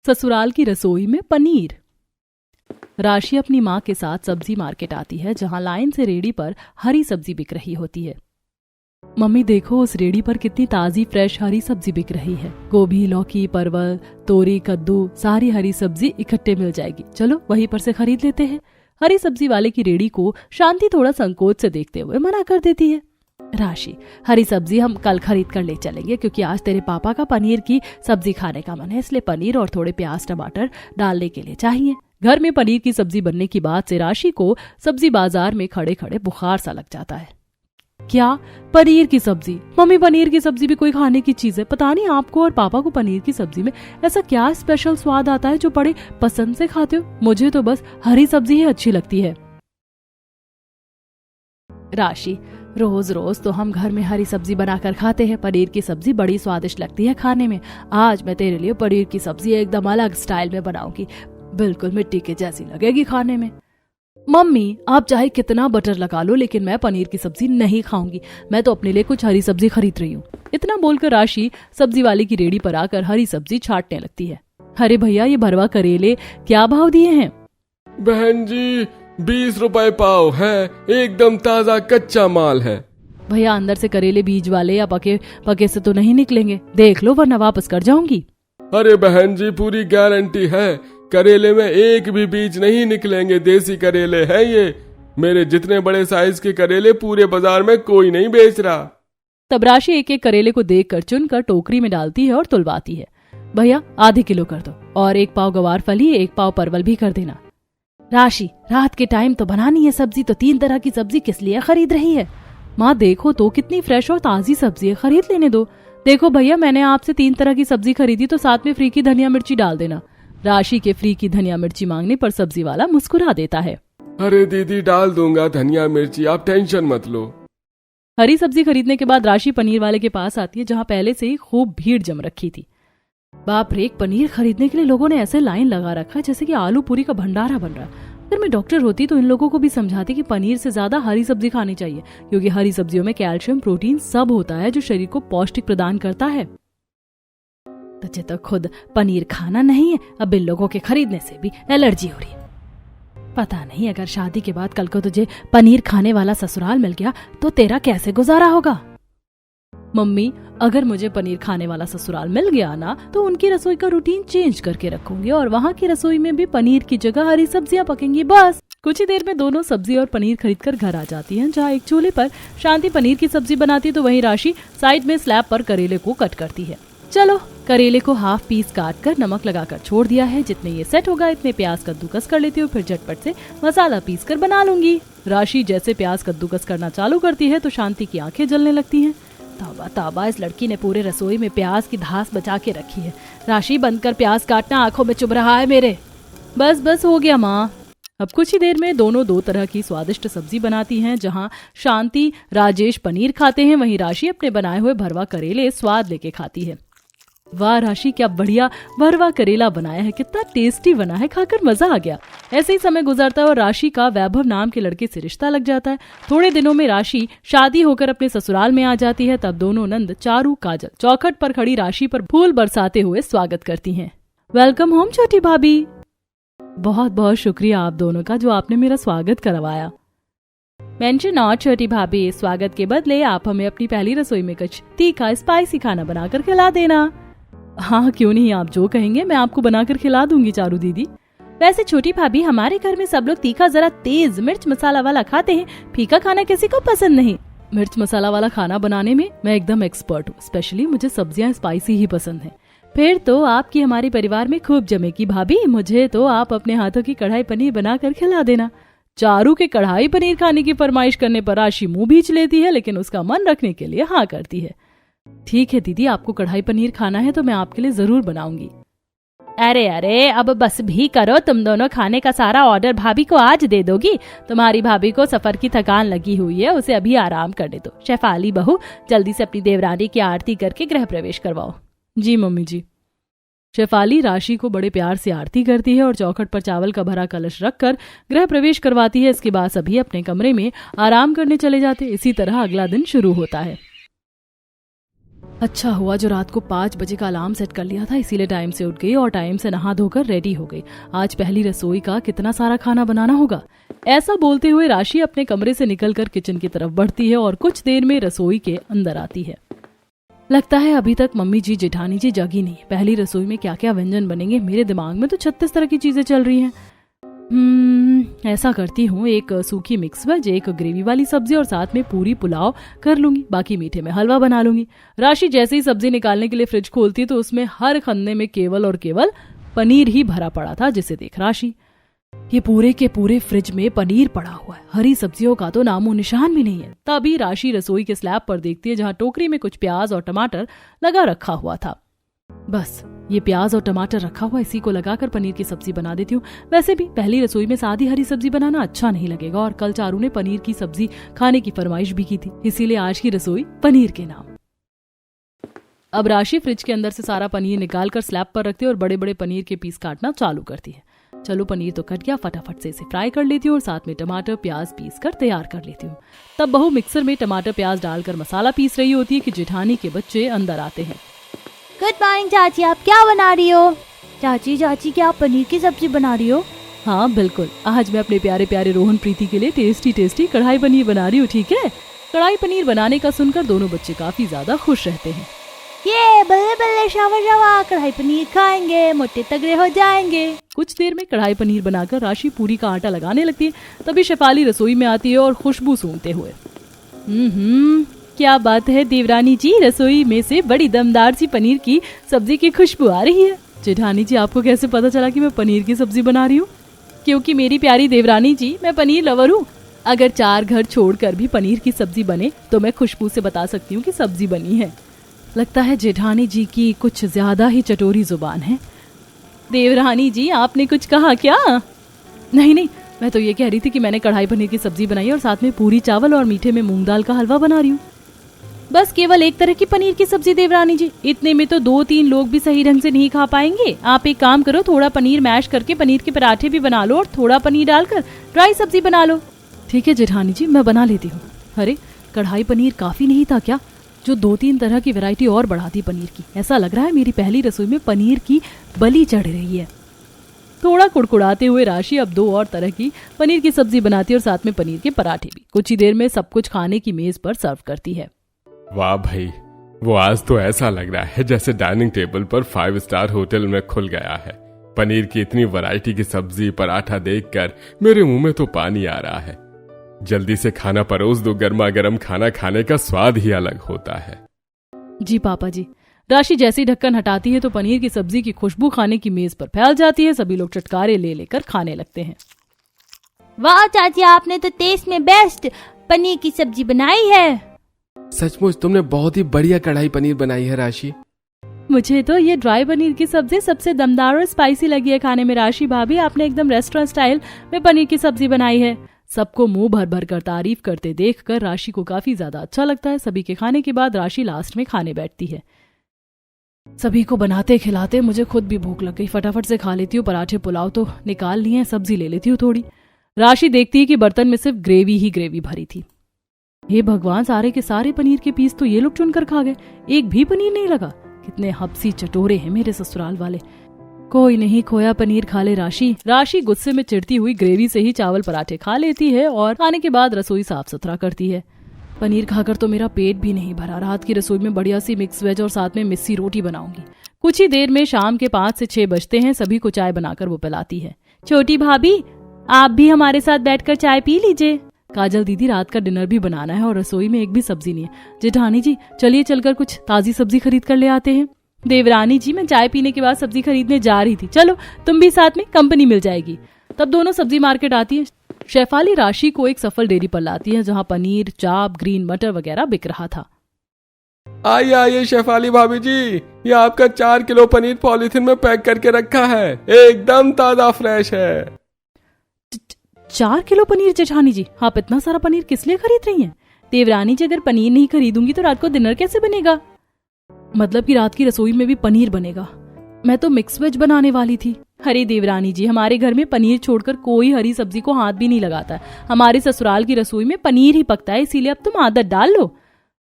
ससुराल की रसोई में पनीर। राशि अपनी माँ के साथ सब्जी मार्केट आती है, जहाँ लाइन से रेडी पर हरी सब्जी बिक रही होती है। मम्मी देखो, उस रेडी पर कितनी ताजी फ्रेश हरी सब्जी बिक रही है। गोभी, लौकी, परवल, तोरी, कद्दू, सारी हरी सब्जी इकट्ठे मिल जाएगी। चलो वहीं पर से खरीद लेते हैं। हरी सब्जी वाले की रेडी को शांति थोड़ा संकोच से देखते हुए मना कर देती है। राशि, हरी सब्जी हम कल खरीद कर ले चलेंगे, क्योंकि आज तेरे पापा का पनीर की सब्जी खाने का मन है, इसलिए पनीर और थोड़े प्याज टमाटर डालने के लिए चाहिए। घर में पनीर की सब्जी बनने की बात से राशि को सब्जी बाजार में खड़े खड़े बुखार सा लग जाता है। क्या पनीर की सब्जी? मम्मी, पनीर की सब्जी भी कोई खाने की चीज है? पता नहीं आपको और पापा को पनीर की सब्जी में ऐसा क्या स्पेशल स्वाद आता है जो बड़े पसंद से खाते हो। मुझे तो बस हरी सब्जी ही अच्छी लगती है। राशि, रोज रोज तो हम घर में हरी सब्जी बनाकर खाते हैं। पनीर की सब्जी बड़ी स्वादिष्ट लगती है खाने में। आज मैं तेरे लिए पनीर की सब्जी एकदम अलग स्टाइल में बनाऊंगी, बिल्कुल मिट्टी के जैसी लगेगी खाने में। मम्मी, आप चाहे कितना बटर लगा लो, लेकिन मैं पनीर की सब्जी नहीं खाऊंगी। मैं तो अपने लिए कुछ हरी सब्जी खरीद रही हूँ। इतना बोलकर राशि सब्जी वाले की रेडी पर आकर हरी सब्जी छांटने लगती है। अरे भैया, ये भरवा करेले क्या भाव दिए हैं? बहन जी, 20 रुपए पाव है, एकदम ताजा कच्चा माल है। भैया, अंदर से करेले बीज वाले या पके पके से तो नहीं निकलेंगे, देख लो वरना वापस कर जाऊंगी। अरे बहन जी, पूरी गारंटी है, करेले में एक भी बीज नहीं निकलेंगे। देसी करेले हैं ये। मेरे जितने बड़े साइज के करेले पूरे बाजार में कोई नहीं बेच रहा। तब राशि एक एक करेले को देखकर चुनकर टोकरी में डालती है और तुलवाती है। भैया, आधे किलो कर दो, और 1 पाव गवार फली, 1 पाव परवल भी कर देना। राशि, रात के टाइम तो बनानी है सब्जी, तो 3 तरह की सब्जी किस लिए खरीद रही है? माँ देखो तो कितनी फ्रेश और ताजी सब्जी है, खरीद लेने दो। देखो भैया, मैंने आपसे 3 तरह की सब्जी खरीदी, तो साथ में फ्री की धनिया मिर्ची डाल देना। राशि के फ्री की धनिया मिर्ची मांगने पर सब्जी वाला मुस्कुरा देता है। अरे दीदी, डाल दूंगा धनिया मिर्ची, आप टेंशन मत लो। हरी सब्जी खरीदने के बाद राशि पनीर वाले के पास आती है, जहाँ पहले से ही खूब भीड़ जम रखी थी। बाप रे, पनीर खरीदने के लिए लोगों ने ऐसे लाइन लगा रखा है जैसे कि आलू पूरी का भंडारा बन रहा। अगर मैं डॉक्टर होती तो इन लोगों को भी समझाती कि पनीर से ज्यादा हरी सब्जी खानी चाहिए, क्योंकि हरी सब्जियों में कैल्शियम, प्रोटीन सब होता है जो शरीर को पौष्टिक प्रदान करता है। तुझे तो खुद पनीर खाना नहीं है, अब इन लोगों के खरीदने से भी एलर्जी हो रही है। पता नहीं, अगर शादी के बाद कल को तुझे पनीर खाने वाला ससुराल मिल गया तो तेरा कैसे गुजारा होगा। मम्मी, अगर मुझे पनीर खाने वाला ससुराल मिल गया ना, तो उनकी रसोई का रूटीन चेंज करके रखूंगी, और वहाँ की रसोई में भी पनीर की जगह हरी सब्जियां पकेंगी। बस कुछ ही देर में दोनों सब्जी और पनीर खरीदकर घर आ जाती हैं। जहाँ एक चूल्हे पर शांति पनीर की सब्जी बनाती है, तो वहीं राशि साइड में स्लैब पर करेले को कट करती है। चलो, करेले को हाफ पीस काट कर नमक लगाकर छोड़ दिया है। जितने ये सेट होगा इतने प्याज कद्दूकस कर लेती हूँ, फिर झटपट से मसाला पीस कर बना लूंगी। राशि जैसे प्याज कद्दूकस करना चालू करती है तो शांति की आंखें जलने लगती हैं। तौबा तौबा, इस लड़की ने पूरे रसोई में प्याज की धास बचा के रखी है। राशि, बंद कर प्याज काटना, आंखों में चुभ रहा है मेरे। बस बस हो गया माँ। अब कुछ ही देर में दोनों 2 तरह की स्वादिष्ट सब्जी बनाती हैं। जहाँ शांति राजेश पनीर खाते हैं, वहीं राशि अपने बनाए हुए भरवा करेले स्वाद लेके खाती है। वाह राशि, क्या बढ़िया भरवा करेला बनाया है, कितना टेस्टी बना है, खाकर मजा आ गया। ऐसे ही समय गुजरता है और राशि का वैभव नाम के लड़के से रिश्ता लग जाता है। थोड़े दिनों में राशि शादी होकर अपने ससुराल में आ जाती है। तब दोनों नंद चारू काजल चौखट पर खड़ी राशि पर फूल बरसाते हुए स्वागत करती हैं। वेलकम होम छोटी भाभी। बहुत बहुत शुक्रिया आप दोनों का, जो आपने मेरा स्वागत करवाया। मेंशन नॉट छोटी भाभी, स्वागत के बदले आप हमें अपनी पहली रसोई में कुछ तीखा स्पाइसी खाना बनाकर खिला देना। हाँ क्यों नहीं, आप जो कहेंगे मैं आपको बनाकर खिला दूंगी चारू दीदी। वैसे छोटी भाभी, हमारे घर में सब लोग तीखा जरा तेज मिर्च मसाला वाला खाते हैं, फीका खाना किसी को पसंद नहीं। मिर्च मसाला वाला खाना बनाने में मैं एकदम एक्सपर्ट हूँ, स्पेशली मुझे सब्जियां स्पाइसी ही पसंद है। फिर तो आपकी हमारे परिवार में खूब जमेगी भाभी। मुझे तो आप अपने हाथों की कढ़ाई पनीर बनाकर खिला देना। चारू के कढ़ाई पनीर खाने की फरमाइश करने पर राशि मुंह भींच लेती है, लेकिन उसका मन रखने के लिए हाँ करती है। ठीक है दीदी, आपको कढ़ाई पनीर खाना है तो मैं आपके लिए जरूर बनाऊंगी। अरे अरे, अब बस भी करो, तुम दोनों खाने का सारा ऑर्डर भाभी को आज दे दोगी। तुम्हारी भाभी को सफर की थकान लगी हुई है, उसे अभी आराम करने दो। शेफाली बहू, जल्दी से अपनी देवरानी की आरती करके गृह प्रवेश करवाओ। जी मम्मी जी। शेफाली राशि को बड़े प्यार से आरती करती है और चौखट पर चावल का भरा कलश रखकर गृह प्रवेश करवाती है। इसके बाद सभी अपने कमरे में आराम करने चले जाते। इसी तरह अगला दिन शुरू होता है। अच्छा हुआ जो रात को 5 बजे का अलार्म सेट कर लिया था, इसीलिए टाइम से उठ गई और टाइम से नहा धोकर रेडी हो गई। आज पहली रसोई का कितना सारा खाना बनाना होगा। ऐसा बोलते हुए राशि अपने कमरे से निकलकर किचन की तरफ बढ़ती है और कुछ देर में रसोई के अंदर आती है। लगता है अभी तक मम्मी जी जेठानी जी जगी नहीं। पहली रसोई में क्या क्या व्यंजन बनेंगे, मेरे दिमाग में तो 36 तरह की चीजें चल रही हैं। ऐसा करती हूँ, एक सूखी मिक्स वेज, एक ग्रेवी वाली सब्जी और साथ में पूरी पुलाव कर लूंगी। बाकी मीठे में हलवा बना लूंगी। राशि जैसे ही सब्जी निकालने के लिए फ्रिज खोलती है तो उसमें हर खन्ने में केवल और केवल पनीर ही भरा पड़ा था, जिसे देख राशि, ये पूरे के पूरे फ्रिज में पनीर पड़ा हुआ है, हरी सब्जियों का तो नामो निशान भी नहीं है। तभी राशि रसोई के स्लैब पर देखती है जहाँ टोकरी में कुछ प्याज और टमाटर लगा रखा हुआ था। बस ये प्याज और टमाटर रखा हुआ, इसी को लगाकर पनीर की सब्जी बना देती हूँ। वैसे भी पहली रसोई में सादी हरी सब्जी बनाना अच्छा नहीं लगेगा और कल चारू ने पनीर की सब्जी खाने की फरमाइश भी की थी, इसीलिए आज की रसोई पनीर के नाम। अब राशि फ्रिज के अंदर से सारा पनीर निकाल कर स्लैब पर रखती है और बड़े बड़े पनीर के पीस काटना चालू करती है। चलो पनीर तो कट गया, फटाफट से इसे फ्राई कर लेती हूँ और साथ में टमाटर प्याज पीस कर तैयार कर लेती हूँ। तब बहू मिक्सर में टमाटर प्याज डालकर मसाला पीस रही होती है कि जेठानी के बच्चे अंदर आते हैं। गुड मॉर्निंग चाची, आप क्या बना रही हो? चाची क्या आप पनीर की सब्जी बना रही हो? हाँ बिल्कुल, आज मैं अपने प्यारे प्यारे रोहन प्रीति के लिए टेस्टी कढ़ाई पनीर बना रही हूँ। ठीक है, कढ़ाई पनीर बनाने का सुनकर दोनों बच्चे काफी ज्यादा खुश रहते हैं। ये बल्ले बल्ले शावा कढ़ाई पनीर खाएंगे, मोटे तगड़े हो जाएंगे। कुछ देर में कढ़ाई पनीर बनाकर राशि पूरी का आटा लगाने लगती है। तभी शेफाली रसोई में आती है और खुशबू सूंघते हुए, क्या बात है देवरानी जी, रसोई में से बड़ी दमदार सी पनीर की सब्जी की खुशबू आ रही है। जेठानी जी, आपको कैसे पता चला कि मैं पनीर की सब्जी बना रही हूँ? क्योंकि मेरी प्यारी देवरानी जी, मैं पनीर लवर हूँ। अगर 4 घर छोड़कर भी पनीर की सब्जी बने तो मैं खुशबू से बता सकती हूँ कि सब्जी बनी है। लगता है जेठानी जी की कुछ ज्यादा ही चटोरी जुबान है। देवरानी जी, आपने कुछ कहा क्या? नहीं, मैं तो ये कह रही थी कि मैंने कढ़ाई पनीर की सब्जी बनाई और साथ में पूरी चावल और मीठे में मूंग दाल का हलवा बना रही हूँ। बस केवल एक तरह की पनीर की सब्जी देवरानी जी, इतने में तो 2-3 लोग भी सही ढंग से नहीं खा पाएंगे। आप एक काम करो, थोड़ा पनीर मैश करके पनीर के पराठे भी बना लो और थोड़ा पनीर डालकर ड्राई सब्जी बना लो। ठीक है जेठानी जी, मैं बना लेती हूँ। अरे कढ़ाई पनीर काफी नहीं था क्या, जो 2-3 तरह की वैरायटी और बढ़ा दी पनीर की। ऐसा लग रहा है मेरी पहली रसोई में पनीर की बलि चढ़ रही है। थोड़ा कुड़कुड़ाते हुए राशि अब 2 और तरह की पनीर की सब्जी बनाती है और साथ में पनीर के पराठे भी। कुछ ही देर में सब कुछ खाने की मेज पर सर्व करती है। वाह भाई, वो आज तो ऐसा लग रहा है जैसे डाइनिंग टेबल पर 5 स्टार होटल में खुल गया है। पनीर की इतनी वैरायटी की सब्जी पराठा देखकर मेरे मुंह में तो पानी आ रहा है। जल्दी से खाना परोस दो, गर्मा गर्म खाना खाने का स्वाद ही अलग होता है। जी पापा जी। राशि जैसे ही ढक्कन हटाती है तो पनीर की सब्जी की खुशबू खाने की मेज पर फैल जाती है। सभी लोग चटकारे ले लेकर खाने लगते हैं। वाह चाची, आपने तो टेस्ट में बेस्ट पनीर की सब्जी बनाई है। सचमुच तुमने बहुत ही बढ़िया कढ़ाई पनीर बनाई है राशि। मुझे तो ये ड्राई पनीर की सब्जी सबसे दमदार और स्पाइसी लगी है खाने में। राशि भाभी, आपने एकदम रेस्टोरेंट स्टाइल में पनीर की सब्जी बनाई है। सबको मुंह भर भर कर तारीफ करते देखकर राशि को काफी ज्यादा अच्छा लगता है। सभी के खाने के बाद राशि लास्ट में खाने बैठती है। सभी को बनाते खिलाते मुझे खुद भी भूख लग गई। फटाफट से खा लेती हूँ। पराठे पुलाव तो निकाल लिए, सब्जी ले लेती हूँ थोड़ी। राशि देखती है कि बर्तन में सिर्फ ग्रेवी ही ग्रेवी भरी थी। हे भगवान, सारे के सारे पनीर के पीस तो ये लोग चुनकर खा गए, एक भी पनीर नहीं लगा। कितने हबसी चटोरे हैं मेरे ससुराल वाले। कोई नहीं, खोया पनीर खा ले राशि। राशि गुस्से में चिढ़ती हुई ग्रेवी से ही चावल पराठे खा लेती है और खाने के बाद रसोई साफ सुथरा करती है। पनीर खाकर तो मेरा पेट भी नहीं भरा। रात की रसोई में बढ़िया सी मिक्स वेज और साथ में मिस्सी रोटी बनाऊंगी। कुछ ही देर में शाम के 5 से 6 बजते हैं। सभी को चाय बनाकर वो पिलाती है। छोटी भाभी, आप भी हमारे साथ बैठकर चाय पी लीजिए। काजल दीदी, रात का डिनर भी बनाना है और रसोई में एक भी सब्जी नहीं है। जेठानी जी, चलिए चलकर कुछ ताजी सब्जी खरीद कर ले आते हैं। देवरानी जी, मैं चाय पीने के बाद सब्जी खरीदने जा रही थी, चलो तुम भी साथ में, कंपनी मिल जाएगी। तब दोनों सब्जी मार्केट आती है। शेफाली राशि को एक सफल डेयरी पर लाती है जहाँ पनीर, चाप, ग्रीन मटर वगैरह बिक रहा था। आइए शेफाली भाभी जी, ये आपका 4 किलो पनीर पॉलीथिन में पैक करके रखा है, एकदम ताजा फ्रेश है। 4 किलो पनीर जेठानी जी, आप इतना सारा पनीर किस लिए खरीद रही हैं? देवरानी जी, अगर पनीर नहीं खरीदूंगी तो रात को डिनर कैसे बनेगा? मतलब कि रात की रसोई में भी पनीर बनेगा? मैं तो मिक्स वेज बनाने वाली थी। अरे देवरानी जी, हमारे घर में पनीर छोड़कर कोई हरी सब्जी को हाथ भी नहीं लगाता। हमारे ससुराल की रसोई में पनीर ही पकता है, इसीलिए अब तुम आदत डाल लो।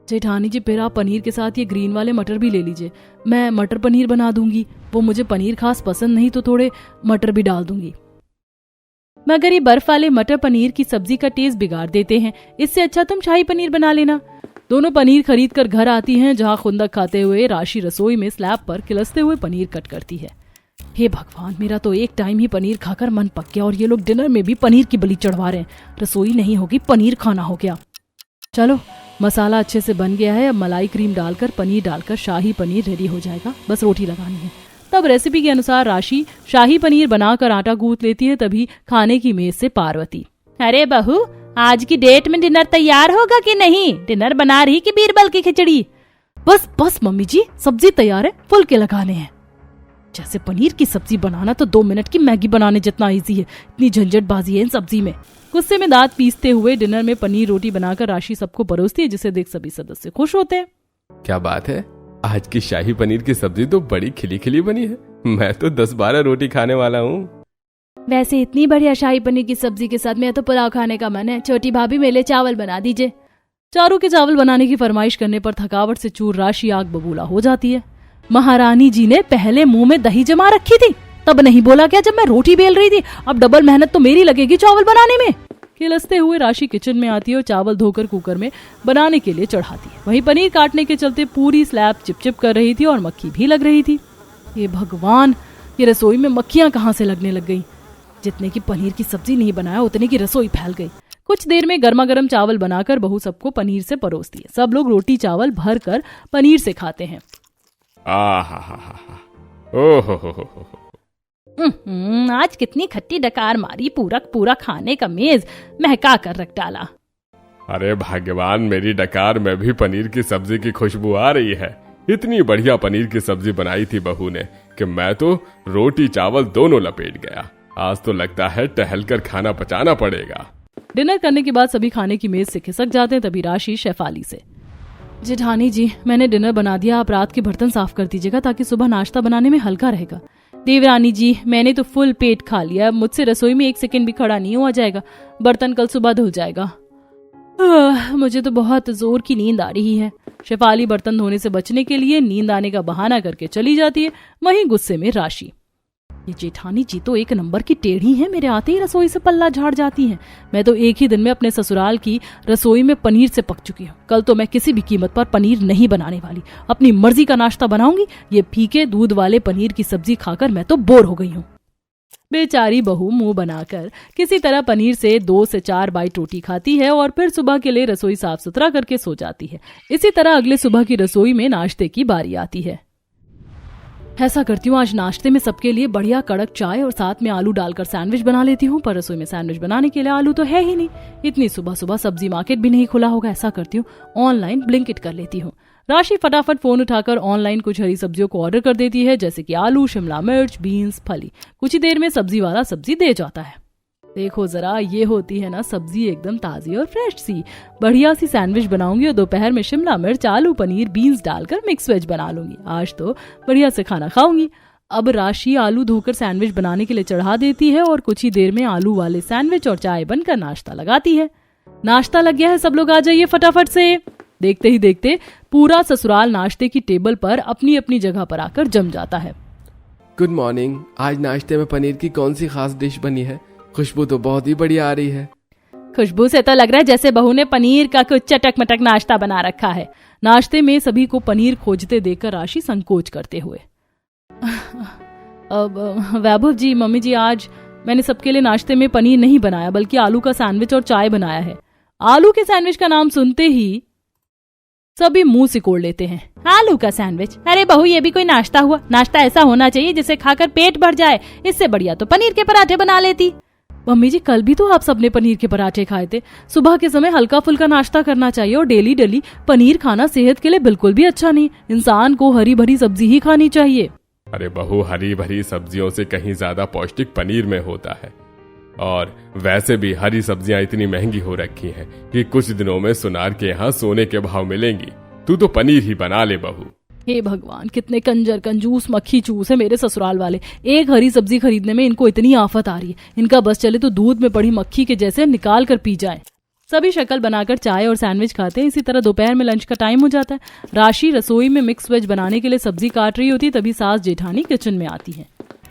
जेठानी जी फिर आप पनीर के साथ ये ग्रीन वाले मटर भी ले लीजिए, मैं मटर पनीर बना दूंगी। वो मुझे पनीर खास पसंद नहीं तो थोड़े मटर भी डाल दूंगी। मगर ये बर्फ वाले मटर पनीर की सब्जी का टेस्ट बिगाड़ देते हैं, इससे अच्छा तुम शाही पनीर बना लेना। दोनों पनीर खरीद कर घर आती हैं, जहां खुंदक खाते हुए राशि रसोई में स्लैब पर खिलसते हुए पनीर कट करती है। हे भगवान, मेरा तो एक टाइम ही पनीर खाकर मन पक गया और ये लोग डिनर में भी पनीर की बलि चढ़वा रहे हैं। रसोई नहीं होगी, पनीर खाना हो गया। चलो, मसाला अच्छे से बन गया है। अब मलाई क्रीम डालकर पनीर डालकर शाही पनीर रेडी हो जाएगा, बस रोटी लगानी है। तब रेसिपी के अनुसार राशि शाही पनीर बनाकर आटा गूंथ लेती है। तभी खाने की मेज से पार्वती, अरे बहू, आज की डेट में डिनर तैयार होगा कि नहीं? डिनर बना रही कि बीरबल की खिचड़ी? बस बस मम्मी जी, सब्जी तैयार है, फुलके लगाने हैं। जैसे पनीर की सब्जी बनाना तो 2 मिनट की मैगी बनाने जितना इजी है, इतनी झंझटबाजी है इन सब्जी में। गुस्से में दांत पीसते हुए डिनर में पनीर रोटी बनाकर राशि सबको परोसती है, जिसे देख सभी सदस्य खुश होते हैं। क्या बात है, आज की शाही पनीर की सब्जी तो बड़ी खिली खिली बनी है। मैं तो 10-12 रोटी खाने वाला हूँ। वैसे इतनी बढ़िया शाही पनीर की सब्जी के साथ मैं तो पुलाव खाने का मन है। छोटी भाभी मेरे लिए चावल बना दीजिए। चारों के चावल बनाने की फरमाइश करने पर थकावट से चूर राशि आग बबूला हो जाती है। महारानी जी ने पहले मुंह में दही जमा रखी थी, तब नहीं बोला क्या जब मैं रोटी बेल रही थी? अब डबल मेहनत तो मेरी लगेगी चावल बनाने में। खिलसते हुए राशि किचन में आती है और चावल धोकर कुकर में बनाने के लिए चढ़ाती है। वहीं पनीर काटने के चलते पूरी स्लैब चिपचिप कर रही थी और मक्खी भी लग रही थी। ये भगवान, ये रसोई में मक्खियां कहाँ से लगने लग गई? जितने की पनीर की सब्जी नहीं बनाया उतने की रसोई फैल गई। कुछ देर में गर्मा गर्म चावल बनाकर बहू सबको पनीर से परोसती है। सब लोग रोटी चावल भर कर पनीर से खाते हैं। आज कितनी खट्टी डकार मारी, पूरा खाने का मेज महका कर रख डाला। अरे भगवान, मेरी डकार में भी पनीर की सब्जी की खुशबू आ रही है। इतनी बढ़िया पनीर की सब्जी बनाई थी बहू ने कि मैं तो रोटी चावल दोनों लपेट गया। आज तो लगता है टहलकर खाना पचाना पड़ेगा। डिनर करने के बाद सभी खाने की मेज से खिसक जाते हैं। तभी राशि शेफाली से, जेठानी जी, मैंने डिनर बना दिया, आप रात के बर्तन साफ कर दीजिएगा ताकि सुबह नाश्ता बनाने में हल्का रहेगा। देवरानी जी, मैंने तो फुल पेट खा लिया, अब मुझसे रसोई में 1 सेकंड भी खड़ा नहीं हुआ जाएगा। बर्तन कल सुबह धुल जाएगा। मुझे तो बहुत जोर की नींद आ रही है। शेफाली बर्तन धोने से बचने के लिए नींद आने का बहाना करके चली जाती है। वहीं गुस्से में राशि, ये जेठानी जी तो एक नंबर की टेढ़ी हैं, मेरे आते ही रसोई से पल्ला झाड़ जाती हैं। मैं तो एक ही दिन में अपने ससुराल की रसोई में पनीर से पक चुकी हूँ। कल तो मैं किसी भी कीमत पर पनीर नहीं बनाने वाली, अपनी मर्जी का नाश्ता बनाऊंगी। ये फीके दूध वाले पनीर की सब्जी खाकर मैं तो बोर हो गई हूँ। बेचारी बहू मुंह बनाकर किसी तरह पनीर से 2 से 4 बाइट रोटी खाती है और फिर सुबह के लिए रसोई साफ सुथरा करके सो जाती है। इसी तरह अगले सुबह की रसोई में नाश्ते की बारी आती है। ऐसा करती हूँ, आज नाश्ते में सबके लिए बढ़िया कड़क चाय और साथ में आलू डालकर सैंडविच बना लेती हूँ। पर रसोई में सैंडविच बनाने के लिए आलू तो है ही नहीं। इतनी सुबह सुबह सब्जी मार्केट भी नहीं खुला होगा। ऐसा करती हूँ, ऑनलाइन ब्लिंकिट कर लेती हूँ। राशि फटाफट फोन उठाकर ऑनलाइन कुछ हरी सब्जियों को ऑर्डर कर देती है, जैसे कि आलू, शिमला मिर्च, बीन्स, फली। कुछ ही देर में सब्जी वाला सब्जी दे जाता है। देखो जरा, ये होती है ना सब्जी एकदम ताजी और फ्रेश सी। बढ़िया सी सैंडविच बनाऊंगी और दोपहर में शिमला मिर्च, आलू, पनीर, बीन्स डालकर मिक्स वेज बना लूंगी। आज तो बढ़िया से खाना खाऊंगी। अब राशि आलू धोकर सैंडविच बनाने के लिए चढ़ा देती है और कुछ ही देर में आलू वाले सैंडविच और चाय बनकर नाश्ता लगाती है। नाश्ता लग गया है, सब लोग आ जाइए फटाफट से। देखते ही देखते पूरा ससुराल नाश्ते की टेबल पर अपनी अपनी जगह पर आकर जम जाता है। Good morning. आज नाश्ते में पनीर की कौन सी खास डिश बनी है? खुशबू तो बहुत ही बढ़िया आ रही है। खुशबू से तो लग रहा है जैसे बहू ने पनीर का कुछ चटक मटक नाश्ता बना रखा है। नाश्ते में सभी को पनीर खोजते देखकर राशि संकोच करते हुए, अब वैभव जी, मम्मी जी, आज मैंने सबके लिए नाश्ते में पनीर नहीं बनाया बल्कि आलू का सैंडविच और चाय बनाया है। आलू के सैंडविच का नाम सुनते ही सभी मुंह सिकोड़ लेते हैं। आलू का सैंडविच? अरे बहू, ये भी कोई नाश्ता हुआ? नाश्ता ऐसा होना चाहिए जिसे खाकर पेट भर जाए। इससे बढ़िया तो पनीर के पराठे बना लेती। मम्मी जी, कल भी तो आप सबने पनीर के पराठे खाए थे। सुबह के समय हल्का फुल्का नाश्ता करना चाहिए और डेली डेली पनीर खाना सेहत के लिए बिल्कुल भी अच्छा नहीं। इंसान को हरी भरी सब्जी ही खानी चाहिए। अरे बहू, हरी भरी सब्जियों से कहीं ज्यादा पौष्टिक पनीर में होता है। और वैसे भी हरी सब्जियां इतनी महंगी हो रखी हैं कि कुछ दिनों में सुनार के यहाँ सोने के भाव मिलेंगी। तू तो पनीर ही बना ले बहू। हे भगवान, कितने कंजर कंजूस मक्खी चूस है मेरे ससुराल वाले। एक हरी सब्जी खरीदने में इनको इतनी आफत आ रही है। इनका बस चले तो दूध में पड़ी मक्खी के जैसे निकाल कर पी जाए। सभी शक्ल बनाकर चाय और सैंडविच खाते हैं। इसी तरह दोपहर में लंच का टाइम हो जाता है। राशि रसोई में मिक्स वेज बनाने के लिए सब्जी काट रही होती, तभी सास जेठानी किचन में आती है।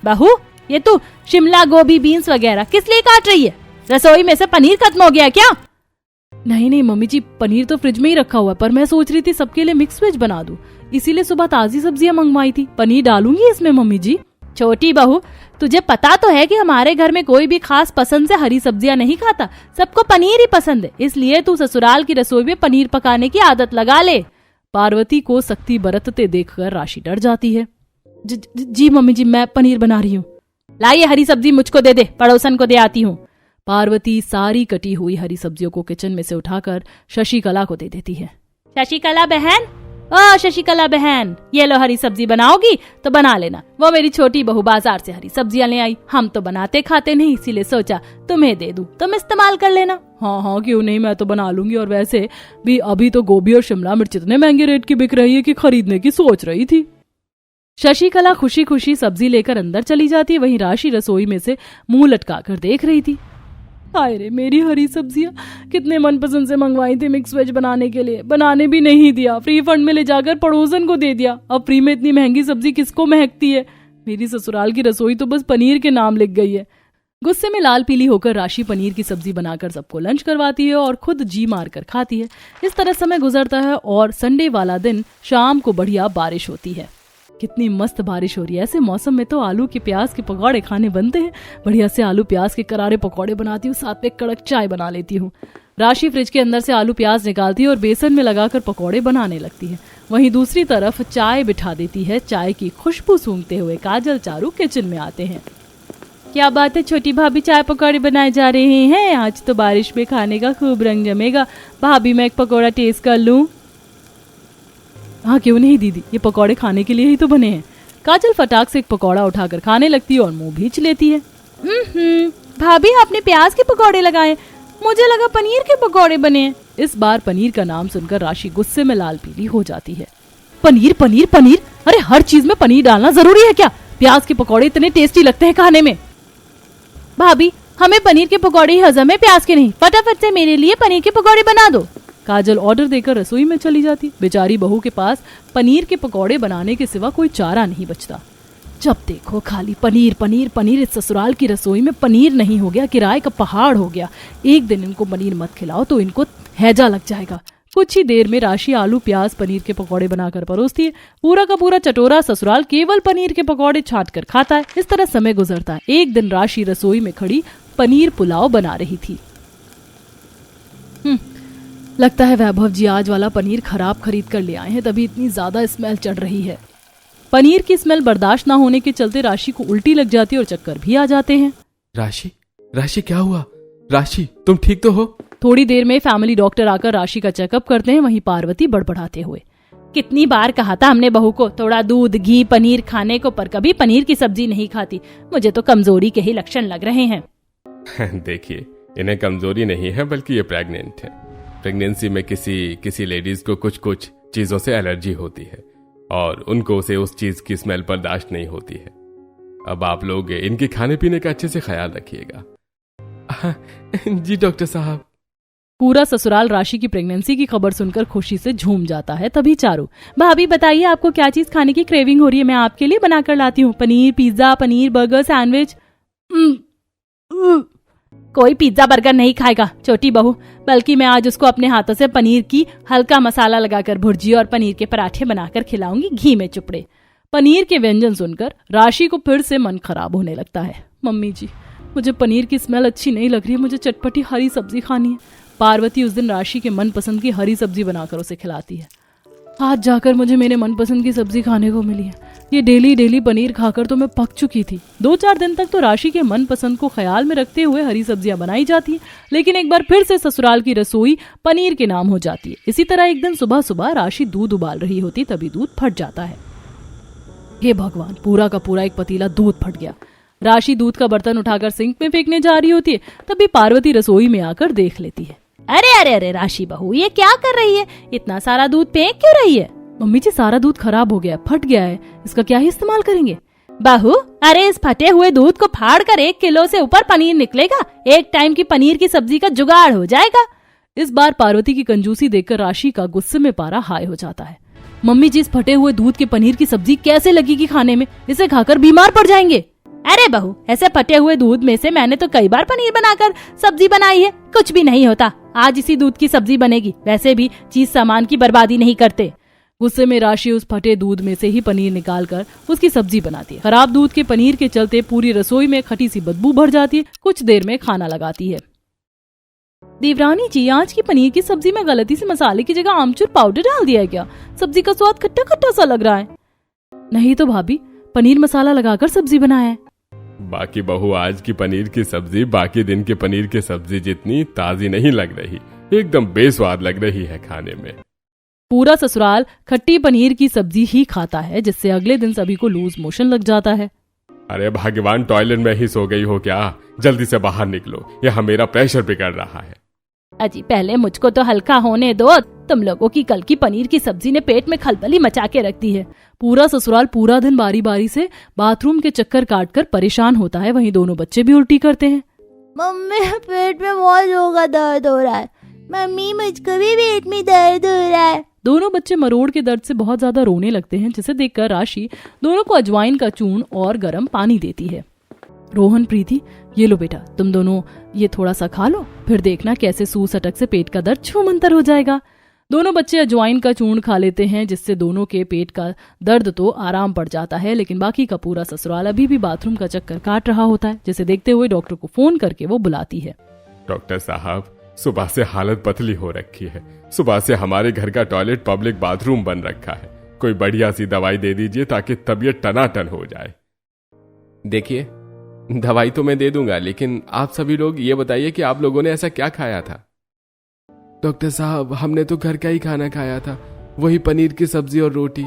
बहू, ये तू शिमला गोभी बीन्स वगैरह किस लिए काट रही है? रसोई में से पनीर खत्म हो गया क्या? नहीं मम्मी जी, पनीर तो फ्रिज में ही रखा हुआ है, पर मैं सोच रही थी सबके लिए मिक्स वेज बना दूं, इसीलिए सुबह ताजी सब्जियां मंगवाई थी। पनीर डालूंगी इसमें मम्मी जी। छोटी बहू, तुझे पता तो है कि हमारे घर में कोई भी खास पसंद से हरी सब्जियां नहीं खाता, सबको पनीर ही पसंद है, इसलिए तू ससुराल की रसोई में पनीर पकाने की आदत लगा ले। पार्वती को सख्ती बरतते देखकर राशि डर जाती है। जी मम्मी जी, मैं पनीर बना रही हूँ। ला ये हरी सब्जी मुझको दे दे, पड़ोसन को दे आती हूँ। पार्वती सारी कटी हुई हरी सब्जियों को किचन में से उठाकर शशिकला को दे देती है। शशिकला बहन, ओ शशिकला बहन, ये लो हरी सब्जी बनाओगी तो बना लेना। वो मेरी छोटी बहू बाजार से हरी सब्जियां ले आई, हम तो बनाते खाते नहीं, इसीलिए सोचा तुम्हें दे दूं, तुम इस्तेमाल कर लेना। हाँ क्यों नहीं, मैं तो बना लूंगी। और वैसे भी अभी तो गोभी और शिमला मिर्च इतने महंगे रेट की बिक रही है कि खरीदने की सोच रही थी। शशिकला खुशी खुशी सब्जी लेकर अंदर चली जाती है। वहीं राशि रसोई में से मुंह लटकाकर देख रही थी। हाय रे, मेरी हरी सब्जियां कितने मनपसंद से मंगवाई थी मिक्स वेज बनाने के लिए, बनाने भी नहीं दिया, फ्री फंड में ले जाकर पड़ोसन को दे दिया। अब फ्री में इतनी महंगी सब्जी किसको महकती है। मेरी ससुराल की रसोई तो बस पनीर के नाम लिख गई है। गुस्से में लाल पीली होकर राशि पनीर की सब्जी बनाकर सबको लंच करवाती है और खुद जी मार कर खाती है। इस तरह समय गुजरता है और संडे वाला दिन शाम को बढ़िया बारिश होती है। कितनी मस्त बारिश हो रही है। ऐसे मौसम में तो आलू के प्याज के पकौड़े खाने बनते हैं। बढ़िया से आलू प्याज के करारे पकौड़े बनाती हूँ, साथ में कड़क चाय बना लेती हूँ। राशि फ्रिज के अंदर से आलू प्याज निकालती है और बेसन में लगाकर पकौड़े बनाने लगती है। वहीं दूसरी तरफ चाय बिठा देती है। चाय की खुशबू सूंघते हुए काजल चारू किचन में आते हैं। क्या बात है छोटी भाभी, चाय पकौड़े बनाए जा रहे हैं? आज तो बारिश में खाने का खूब रंग जमेगा। भाभी, मैं एक पकौड़ा टेस्ट कर लूं? हाँ क्यों नहीं दीदी, ये पकौड़े खाने के लिए ही तो बने हैं। काजल फटाक से एक पकौड़ा उठाकर खाने लगती है और मुंह भींच लेती है। भाभी, आपने प्याज के पकौड़े लगाए, मुझे लगा पनीर के पकौड़े बने हैं। इस बार पनीर का नाम सुनकर राशि गुस्से में लाल पीली हो जाती है। पनीर पनीर पनीर, अरे हर चीज में पनीर डालना जरूरी है क्या? प्याज के पकौड़े इतने टेस्टी लगते हैं खाने में। भाभी, हमें पनीर के पकौड़े ही हजम है, प्याज के नहीं। फटाफट से मेरे लिए पनीर के पकौड़े बना दो। काजल ऑर्डर देकर रसोई में चली जाती। बेचारी बहू के पास पनीर के पकौड़े बनाने के सिवा कोई चारा नहीं बचता। जब देखो खाली पनीर पनीर पनीर। इस ससुराल की रसोई में पनीर नहीं हो गया, किराए का पहाड़ हो गया। एक दिन इनको पनीर मत खिलाओ तो इनको हैजा लग जाएगा। कुछ ही देर में राशि आलू प्याज पनीर के पकौड़े बनाकर परोसती है। पूरा का पूरा चटोरा ससुराल केवल पनीर के पकौड़े छाट कर खाता है। इस तरह समय गुजरता है। एक दिन राशि रसोई में खड़ी पनीर पुलाव बना रही थी। लगता है वैभव जी आज वाला पनीर खराब खरीद कर ले आए हैं, तभी इतनी ज्यादा स्मेल चढ़ रही है। पनीर की स्मेल बर्दाश्त ना होने के चलते राशि को उल्टी लग जाती है और चक्कर भी आ जाते हैं। राशि क्या हुआ? राशि, तुम ठीक तो हो? थोड़ी देर में फैमिली डॉक्टर आकर राशि का चेकअप करते हैं। वहीं पार्वती बड़बड़ाते हुए, कितनी बार कहा था हमने बहू को थोड़ा दूध घी पनीर खाने को, पर कभी पनीर की सब्जी नहीं खाती। मुझे तो कमजोरी के ही लक्षण लग रहे हैं। देखिए, इन्हें कमजोरी नहीं है बल्कि ये प्रेग्नेंट है। प्रेगनेंसी में किसी लेडीज को कुछ चीजों से एलर्जी होती है और उनको उसे उस चीज की स्मेल बर्दाश्त नहीं होती है। अब आप लोग इनके खाने पीने का अच्छे से ख्याल रखिएगा। जी डॉक्टर साहब। पूरा ससुराल राशि की प्रेगनेंसी की खबर सुनकर खुशी से झूम जाता है। तभी चारू, भाभी बताइए आपको क्या चीज खाने की क्रेविंग हो रही है, मैं आपके लिए बनाकर लाती हूँ। Paneer pizza, paneer burger, sandwich. कोई पिज्जा बर्गर नहीं खाएगा छोटी बहू, बल्कि मैं आज उसको अपने हाथों से पनीर की हल्का मसाला लगाकर भुर्जी और पनीर के पराठे बनाकर खिलाऊंगी, घी में चुपड़े। पनीर के व्यंजन सुनकर राशि को फिर से मन खराब होने लगता है। मम्मी जी, मुझे पनीर की स्मेल अच्छी नहीं लग रही है, मुझे चटपटी हरी सब्जी खानी है। पार्वती उस दिन राशि के मनपसंद की हरी सब्जी बनाकर उसे खिलाती है। आज जाकर मुझे मेरे मनपसंद की सब्जी खाने को मिली है। ये डेली डेली पनीर खाकर तो मैं पक चुकी थी। 2-4 दिन तक तो राशि के मनपसंद को ख्याल में रखते हुए हरी सब्जियां बनाई जाती हैं, लेकिन एक बार फिर से ससुराल की रसोई पनीर के नाम हो जाती है। इसी तरह एक दिन सुबह सुबह राशि दूध उबाल रही होती, तभी दूध फट जाता है। हे भगवान, पूरा का पूरा एक पतीला दूध फट गया। राशि दूध का बर्तन उठाकर सिंक में फेंकने जा रही होती है, तभी पार्वती रसोई में आकर देख लेती है। अरे अरे अरे राशि बहू, ये क्या कर रही है? इतना सारा दूध फेंक क्यों रही है? मम्मी जी, सारा दूध खराब हो गया, फट गया है, इसका क्या ही इस्तेमाल करेंगे? बहू, अरे इस फटे हुए दूध को फाड़ कर 1 किलो से ऊपर पनीर निकलेगा। एक टाइम की पनीर की सब्जी का जुगाड़ हो जाएगा। इस बार पार्वती की कंजूसी देखकर राशि का गुस्से में पारा हाई हो जाता है। मम्मी जी, इस फटे हुए दूध के पनीर की सब्जी कैसे लगेगी खाने में? इसे खाकर बीमार पड़ जाएंगे। अरे बहू, ऐसे फटे हुए दूध में से मैंने तो कई बार पनीर बनाकर सब्जी बनाई है, कुछ भी नहीं होता। आज इसी दूध की सब्जी बनेगी। वैसे भी चीज सामान की बर्बादी नहीं करते। गुस्से में राशि उस फटे दूध में से ही पनीर निकालकर उसकी सब्जी बनाती है। खराब दूध के पनीर के चलते पूरी रसोई में खटी सी बदबू भर जाती है। कुछ देर में खाना लगाती है। देवरानी जी, आज की पनीर की सब्जी में गलती से मसाले की जगह आमचूर पाउडर डाल दिया है क्या? सब्जी का स्वाद खट्टा खट्टा सा लग रहा है। नहीं तो भाभी, पनीर मसाला लगाकर सब्जी बनाया है। बाकी बहू, आज की पनीर की सब्जी बाकी दिन के पनीर की सब्जी जितनी ताजी नहीं लग रही, एकदम बेस्वाद लग रही है खाने में। पूरा ससुराल खट्टी पनीर की सब्जी ही खाता है, जिससे अगले दिन सभी को लूज मोशन लग जाता है। अरे भगवान, टॉयलेट में ही सो गई हो क्या? जल्दी से बाहर निकलो, यहाँ मेरा प्रेशर बिगड़ रहा है। अजी, पहले मुझको तो हल्का होने दो। तुम लोगों की कल की पनीर की सब्जी ने पेट में खलबली मचा के रख दी है। पूरा ससुराल पूरा दिन बारी बारी से बाथरूम के चक्कर काटकर परेशान होता है। वहीं दोनों बच्चे भी उल्टी करते हैं। मम्मी, पेट में बहुत जोर दर्द हो रहा है। मम्मी, मुझको भी पेट में दर्द हो रहा है। दोनों बच्चे मरोड़ के दर्द से बहुत ज्यादा रोने लगते हैं, जिसे देखकर राशि दोनों को अजवाइन का चूर्ण और गर्म पानी देती है। रोहन, प्रीति, ये लो बेटा, तुम दोनों ये थोड़ा सा खा लो, फिर देखना कैसे सू सटक से पेट का दर्द छूमंतर हो जाएगा। दोनों बच्चे अजवाइन का चूर्ण खा लेते हैं, जिससे दोनों के पेट का दर्द तो आराम पड़ जाता है। लेकिन बाकी का पूरा ससुराल अभी भी बाथरूम का चक्कर काट रहा होता है, जिसे देखते हुए डॉक्टर को फोन करके वो बुलाती है। डॉक्टर साहब, सुबह से हालत पतली हो रखी है। सुबह से हमारे घर का टॉयलेट पब्लिक बाथरूम बन रखा है। कोई बढ़िया सी दवाई दे दीजिए ताकि तबीयत टनाटन हो जाए। देखिए, दवाई तो मैं दे दूंगा, लेकिन आप सभी लोग ये बताइए कि आप लोगों ने ऐसा क्या खाया था? डॉक्टर साहब, हमने तो घर का ही खाना खाया था, वही पनीर की सब्जी और रोटी।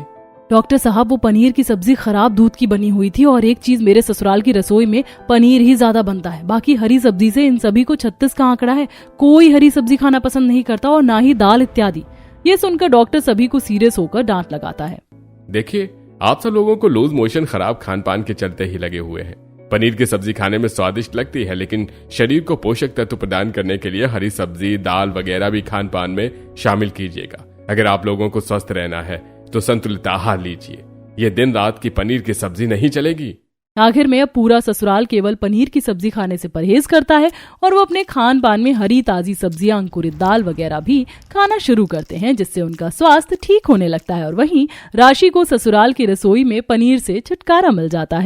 डॉक्टर साहब, वो पनीर की सब्जी खराब दूध की बनी हुई थी, और एक चीज, मेरे ससुराल की रसोई में पनीर ही ज्यादा बनता है। बाकी हरी सब्जी से इन सभी को 36 का आंकड़ा है। कोई हरी सब्जी खाना पसंद नहीं करता, और ना ही दाल इत्यादि। ये सुनकर डॉक्टर सभी को सीरियस होकर डांट लगाता है। देखिए, आप सब लोगों को लूज मोशन खराब खान पान के चलते ही लगे हुए हैं। पनीर की सब्जी खाने में स्वादिष्ट लगती है, लेकिन शरीर को पोषक तत्व प्रदान करने के लिए हरी सब्जी, दाल वगैरह भी खान पान में शामिल कीजिएगा। अगर आप लोगों को स्वस्थ रहना है तो संतुलित आहार लीजिए। ये दिन रात की पनीर की सब्जी नहीं चलेगी। आखिर में अब पूरा ससुराल केवल पनीर की सब्जी खाने से परहेज करता है, और वो अपने खान पान में हरी ताजी सब्जियां, अंकुरित दाल वगैरह भी खाना शुरू करते हैं, जिससे उनका स्वास्थ्य ठीक होने लगता है। और वहीं राशि को ससुराल की रसोई में पनीर से छुटकारा मिल जाता है।